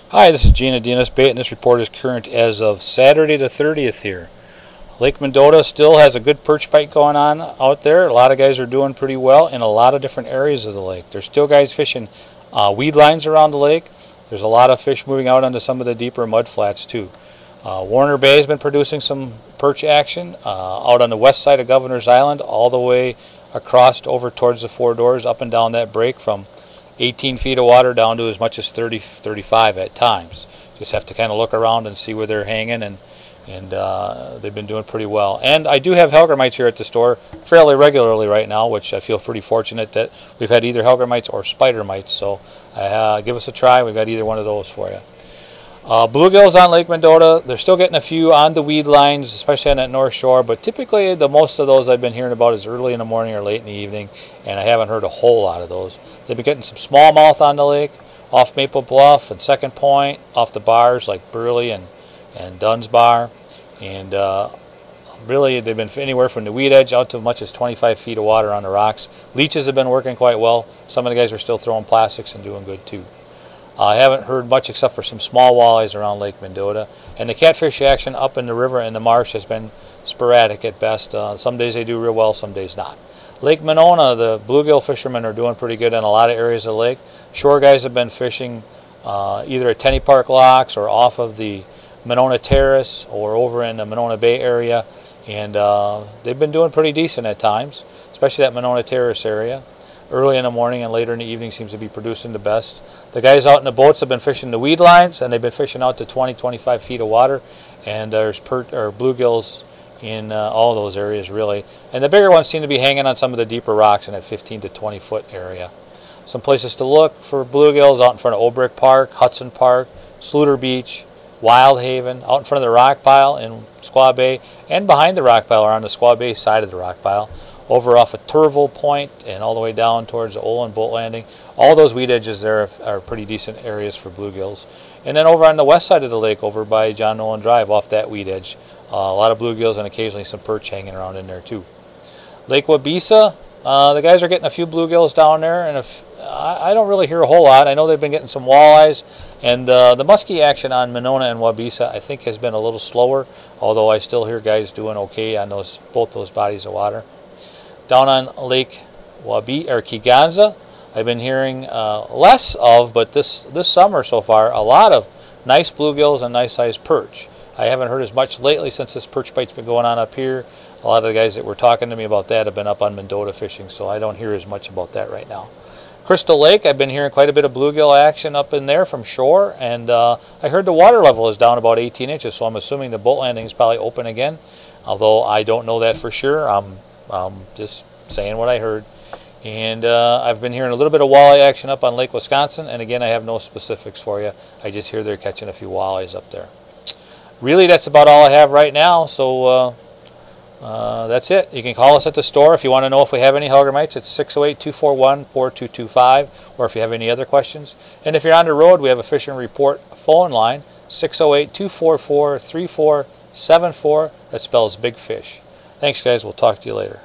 Hi, this is Gina Dinas Bait, and this report is current as of Saturday the 30th here. Lake Mendota still has a good perch bite going on out there. A lot of guys are doing pretty well in a lot of different areas of the lake. There's still guys fishing weed lines around the lake. There's a lot of fish moving out onto some of the deeper mud flats too. Warner Bay has been producing some perch action out on the west side of Governor's Island, all the way across over towards the Four Doors, up and down that break from 18 feet of water down to as much as 30, 35 at times. Just have to kind of look around and see where they're hanging, and they've been doing pretty well. And I do have Hellgrammites here at the store fairly regularly right now, which I feel pretty fortunate that we've had either Hellgrammites or spider mites. So give us a try. We've got either one of those for you. Bluegills on Lake Mendota, they're still getting a few on the weed lines, especially on that north shore, but typically the most of those I've been hearing about is early in the morning or late in the evening, and I haven't heard a whole lot of those. They've been getting some smallmouth on the lake, off Maple Bluff and Second Point, off the bars like Burley and Dunn's Bar, and really they've been anywhere from the weed edge out to as much as 25 feet of water on the rocks. Leeches have been working quite well. Some of the guys are still throwing plastics and doing good too. I haven't heard much except for some small walleyes around Lake Mendota, and the catfish action up in the river and the marsh has been sporadic at best. Some days they do real well, some days not. Lake Monona, the bluegill fishermen are doing pretty good in a lot of areas of the lake. Shore guys have been fishing either at Tenny Park Locks or off of the Monona Terrace or over in the Monona Bay area, and they've been doing pretty decent at times, especially that Monona Terrace area. Early in the morning and later in the evening seems to be producing the best. The guys out in the boats have been fishing the weed lines, and they've been fishing out to 20, 25 feet of water, and there's bluegills in all those areas really. And the bigger ones seem to be hanging on some of the deeper rocks in that 15 to 20 foot area. Some places to look for bluegills out in front of Obrick Park, Hudson Park, Sluter Beach, Wild Haven, out in front of the rock pile in Squaw Bay, and behind the rock pile or on the Squaw Bay side of the rock pile, over off of Turville Point and all the way down towards the Olin Boat Landing. All those weed edges there are pretty decent areas for bluegills. And then over on the west side of the lake, over by John Nolan Drive, off that weed edge, a lot of bluegills and occasionally some perch hanging around in there too. Lake Wabeesa, the guys are getting a few bluegills down there, and I don't really hear a whole lot. I know they've been getting some walleyes, and the muskie action on Monona and Wabeesa I think has been a little slower, although I still hear guys doing okay on both those bodies of water. Down on Lake Kegonsa, I've been hearing less of, but this summer so far, a lot of nice bluegills and nice sized perch. I haven't heard as much lately since this perch bite's been going on up here. A lot of the guys that were talking to me about that have been up on Mendota fishing, so I don't hear as much about that right now. Crystal Lake, I've been hearing quite a bit of bluegill action up in there from shore, and I heard the water level is down about 18 inches, so I'm assuming the boat landing is probably open again, although I don't know that for sure. I'm just saying what I heard. And I've been hearing a little bit of walleye action up on Lake Wisconsin, and again I have no specifics for you. I just hear they're catching a few walleyes up there. Really, that's about all I have right now, so that's it. You can call us at the store if you want to know if we have any Hellgrammites. It's 608-241-4225, or if you have any other questions. And if you're on the road, we have a fishing report phone line, 608-244-3474. That spells Big Fish. Thanks, guys. We'll talk to you later.